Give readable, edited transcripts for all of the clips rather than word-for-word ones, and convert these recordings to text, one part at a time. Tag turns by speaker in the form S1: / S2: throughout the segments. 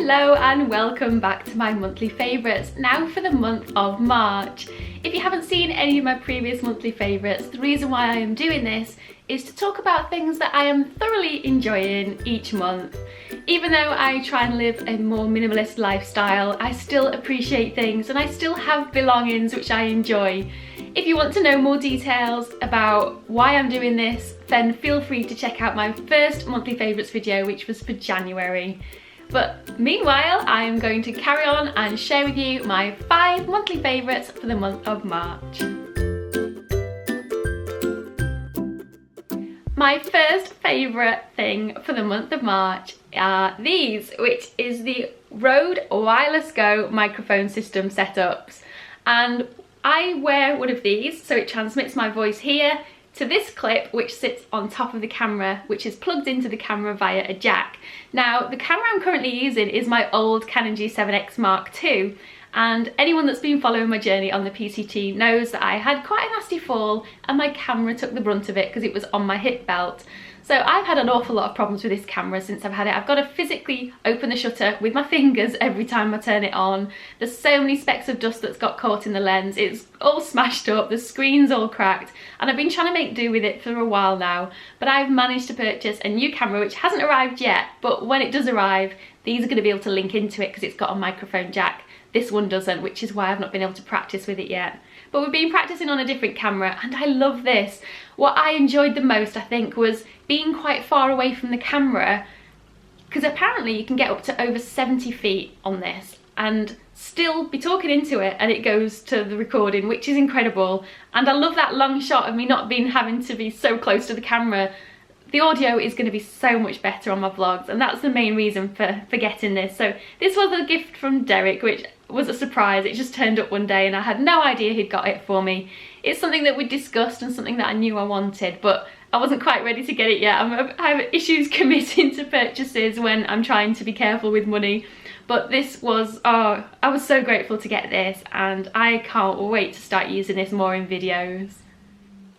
S1: Hello and welcome back to my monthly favourites, now for the month of March. If you haven't seen any of my previous monthly favourites, the reason why I am doing this is to talk about things that I am thoroughly enjoying each month. Even though I try and live a more minimalist lifestyle, I still appreciate things and I still have belongings which I enjoy. If you want to know more details about why I'm doing this, then feel free to check out my first monthly favourites video, which was for January. But meanwhile, I am going to carry on and share with you my 5 monthly favourites for the month of March. My first favourite thing for the month of March are these, which is the Rode Wireless Go microphone system setups. And I wear one of these, so it transmits my voice here to this clip which sits on top of the camera, which is plugged into the camera via a jack. Now, the camera I'm currently using is my old Canon G7X Mark II, and anyone that's been following my journey on the PCT knows that I had quite a nasty fall and my camera took the brunt of it because it was on my hip belt. So I've had an awful lot of problems with this camera since I've had it. I've got to physically open the shutter with my fingers every time I turn it on. There's so many specks of dust that's got caught in the lens. It's all smashed up, the screen's all cracked, and I've been trying to make do with it for a while now. But I've managed to purchase a new camera which hasn't arrived yet, but when it does arrive, these are going to be able to link into it because it's got a microphone jack. This one doesn't, which is why I've not been able to practice with it yet. But we've been practicing on a different camera and I love this. What I enjoyed the most, I think, was being quite far away from the camera, because apparently you can get up to over 70 feet on this and still be talking into it and it goes to the recording, which is incredible. And I love that long shot of me not having to be so close to the camera. The audio is going to be so much better on my vlogs, and that's the main reason for getting this. So this was a gift from Derek, which was a surprise. It just turned up one day and I had no idea he'd got it for me. It's something that we discussed and something that I knew I wanted, but I wasn't quite ready to get it yet. I have issues committing to purchases when I'm trying to be careful with money. But this was, oh, I was so grateful to get this and I can't wait to start using this more in videos.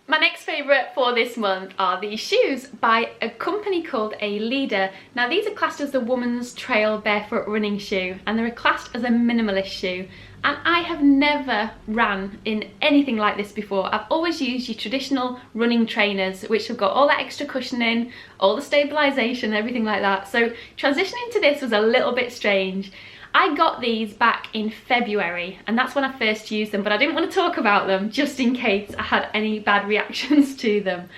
S1: My next favourite for this month are these shoes by a company called aleader. Now these are classed as the woman's trail barefoot running shoe, and they're classed as a minimalist shoe. And I have never ran in anything like this before. I've always used your traditional running trainers, which have got all that extra cushioning, all the stabilisation, everything like that. So transitioning to this was a little bit strange. I got these back in February and that's when I first used them, but I didn't want to talk about them just in case I had any bad reactions to them.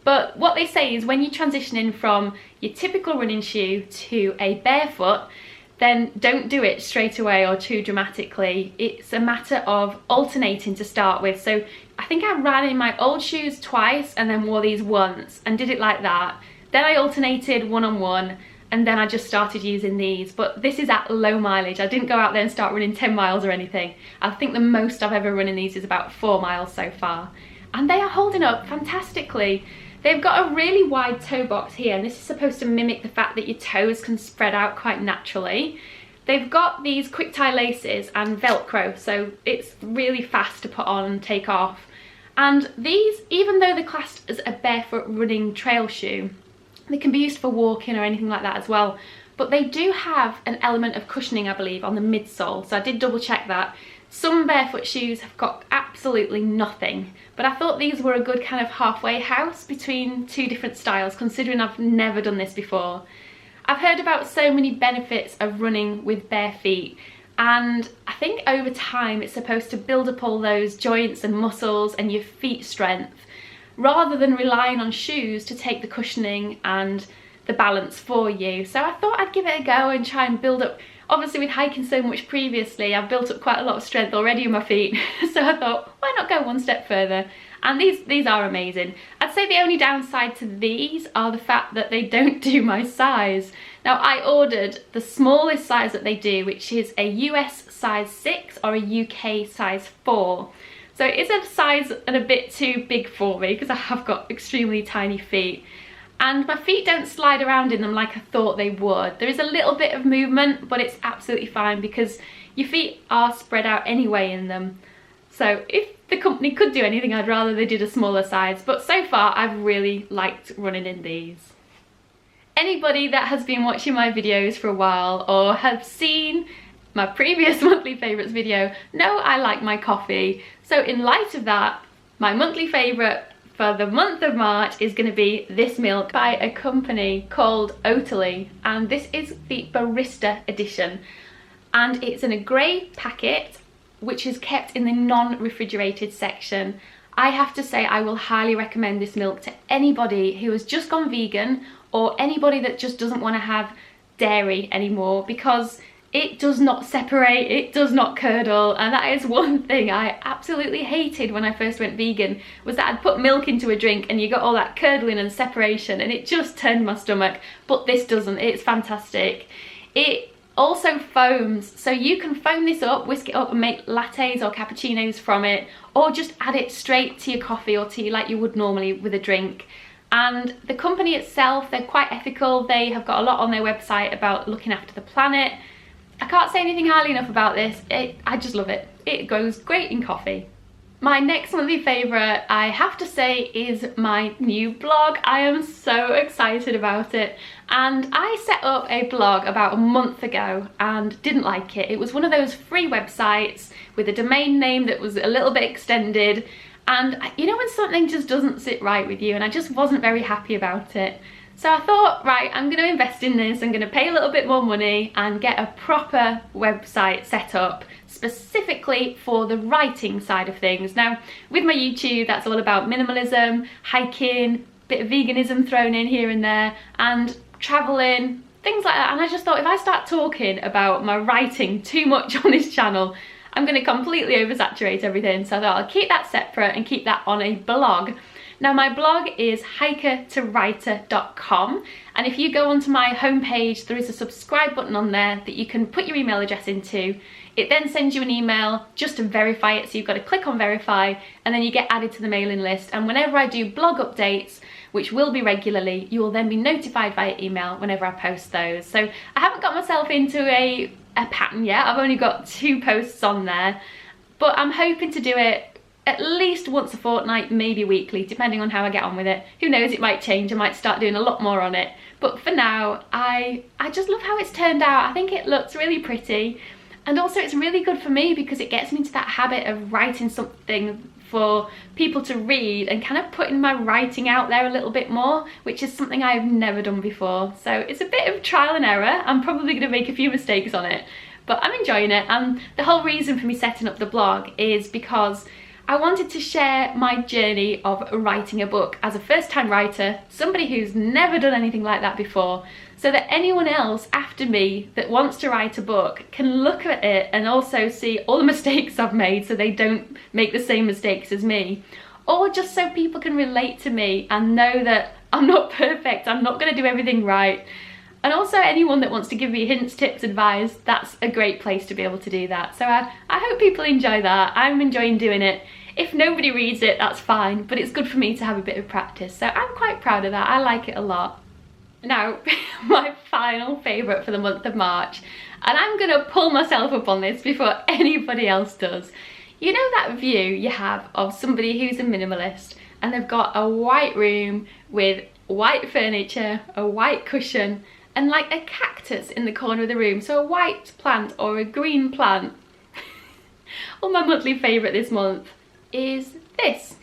S1: But what they say is when you're transitioning from your typical running shoe to a barefoot, then don't do it straight away or too dramatically. It's a matter of alternating to start with. So I think I ran in my old shoes twice and then wore these once and did it like that. Then I alternated one on one, and then I just started using these. But this is at low mileage. I didn't go out there and start running 10 miles or anything. I think the most I've ever run in these is about 4 miles so far. And they are holding up fantastically. They've got a really wide toe box here, and this is supposed to mimic the fact that your toes can spread out quite naturally. They've got these quick tie laces and Velcro, so it's really fast to put on and take off. And these, even though they're classed as a barefoot running trail shoe, they can be used for walking or anything like that as well. But they do have an element of cushioning, I believe, on the midsole. So I did double check that. Some barefoot shoes have got absolutely nothing. But I thought these were a good kind of halfway house between two different styles, considering I've never done this before. I've heard about so many benefits of running with bare feet. And I think over time it's supposed to build up all those joints and muscles and your feet strength, rather than relying on shoes to take the cushioning and the balance for you. So I thought I'd give it a go and try and build up. Obviously with hiking so much previously, I've built up quite a lot of strength already in my feet. So I thought, why not go one step further? And these are amazing. I'd say the only downside to these are the fact that they don't do my size. Now I ordered the smallest size that they do, which is a US size 6 or a UK size 4. So it's a size and a bit too big for me because I have got extremely tiny feet. And my feet don't slide around in them like I thought they would. There is a little bit of movement, but it's absolutely fine because your feet are spread out anyway in them. So if the company could do anything, I'd rather they did a smaller size. But so far, I've really liked running in these. Anybody that has been watching my videos for a while or have seen my previous monthly favourites video know I like my coffee. So in light of that, my monthly favourite for the month of March is going to be this milk by a company called Oatly, and this is the barista edition, and it's in a grey packet which is kept in the non-refrigerated section. I have to say I will highly recommend this milk to anybody who has just gone vegan or anybody that just doesn't want to have dairy anymore, because it does not separate, it does not curdle, and that is one thing I absolutely hated when I first went vegan, was that I'd put milk into a drink and you got all that curdling and separation and it just turned my stomach. But this doesn't, it's fantastic. It also foams, so you can foam this up, whisk it up and make lattes or cappuccinos from it, or just add it straight to your coffee or tea like you would normally with a drink. And the company itself, they're quite ethical. They have got a lot on their website about looking after the planet. I can't say anything highly enough about this. I just love it. It goes great in coffee. My next monthly favourite, I have to say, is my new blog. I am so excited about it. And I set up a blog about a month ago and didn't like it. It was one of those free websites with a domain name that was a little bit extended. And you know when something just doesn't sit right with you, and I just wasn't very happy about it. So I thought, right, I'm going to invest in this, I'm going to pay a little bit more money and get a proper website set up specifically for the writing side of things. Now, with my YouTube, that's all about minimalism, hiking, bit of veganism thrown in here and there, and traveling, things like that. And I just thought, if I start talking about my writing too much on this channel, I'm going to completely oversaturate everything. So I thought I'll keep that separate and keep that on a blog. Now my blog is hikertowriter.com, and if you go onto my homepage, there is a subscribe button on there that you can put your email address into. It then sends you an email just to verify it, so you've got to click on verify, and then you get added to the mailing list. And whenever I do blog updates, which will be regularly, you will then be notified via email whenever I post those. So I haven't got myself into a pattern yet. I've only got 2 posts on there, but I'm hoping to do it at least once a fortnight, maybe weekly, depending on how I get on with it. Who knows, it might change. I might start doing a lot more on it. But for now, I just love how it's turned out. I think it looks really pretty. And also it's really good for me because it gets me into that habit of writing something for people to read and kind of putting my writing out there a little bit more, which is something I've never done before. So it's a bit of trial and error. I'm probably going to make a few mistakes on it, but I'm enjoying it. And the whole reason for me setting up the blog is because I wanted to share my journey of writing a book as a first-time writer, somebody who's never done anything like that before, so that anyone else after me that wants to write a book can look at it and also see all the mistakes I've made so they don't make the same mistakes as me. Or just so people can relate to me and know that I'm not perfect, I'm not going to do everything right. And also anyone that wants to give me hints, tips, advice, that's a great place to be able to do that. So I hope people enjoy that. I'm enjoying doing it. If nobody reads it, that's fine, but it's good for me to have a bit of practice. So I'm quite proud of that. I like it a lot. Now, my final favourite for the month of March, and I'm going to pull myself up on this before anybody else does. You know that view you have of somebody who's a minimalist and they've got a white room with white furniture, a white cushion, and like a cactus in the corner of the room, so a white plant or a green plant. Well, my monthly favourite this month is this.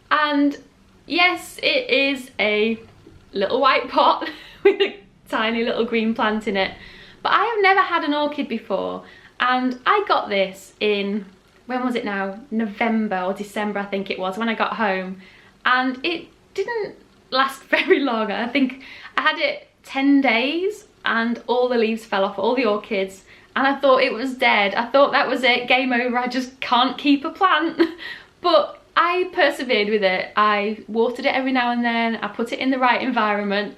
S1: And yes, it is a little white pot with a tiny little green plant in it, but I have never had an orchid before, and I got this in, when was it now, November or December I think it was, when I got home, and it didn't last very long. I think I had it 10 days and all the leaves fell off, all the orchids, and I thought it was dead. I thought that was it, game over, I just can't keep a plant. But I persevered with it. I watered it every now and then, I put it in the right environment,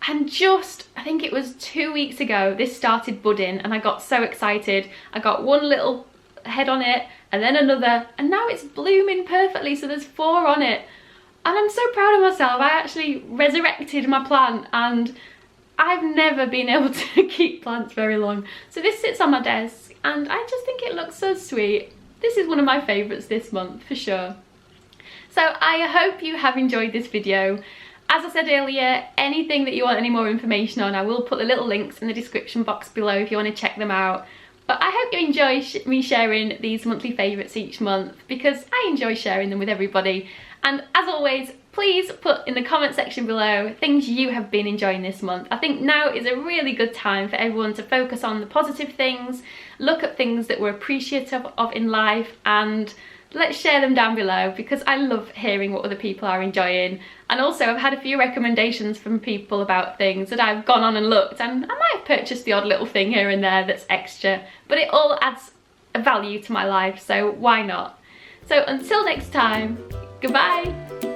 S1: and just, I think it was 2 weeks ago, this started budding and I got so excited. I got one little head on it and then another, and now it's blooming perfectly, so there's 4 on it. And I'm so proud of myself. I actually resurrected my plant, and I've never been able to keep plants very long. So this sits on my desk and I just think it looks so sweet. This is one of my favourites this month for sure. So I hope you have enjoyed this video, As I said earlier, anything that you want any more information on, I will put the little links in the description box below if you want to check them out. But I hope you enjoy me sharing these monthly favourites each month, because I enjoy sharing them with everybody. And as always, please put in the comment section below things you have been enjoying this month. I think now is a really good time for everyone to focus on the positive things, look at things that we're appreciative of in life, and let's share them down below, because I love hearing what other people are enjoying. And also I've had a few recommendations from people about things that I've gone on and looked, and I might have purchased the odd little thing here and there that's extra, but it all adds a value to my life, so why not? So until next time, goodbye!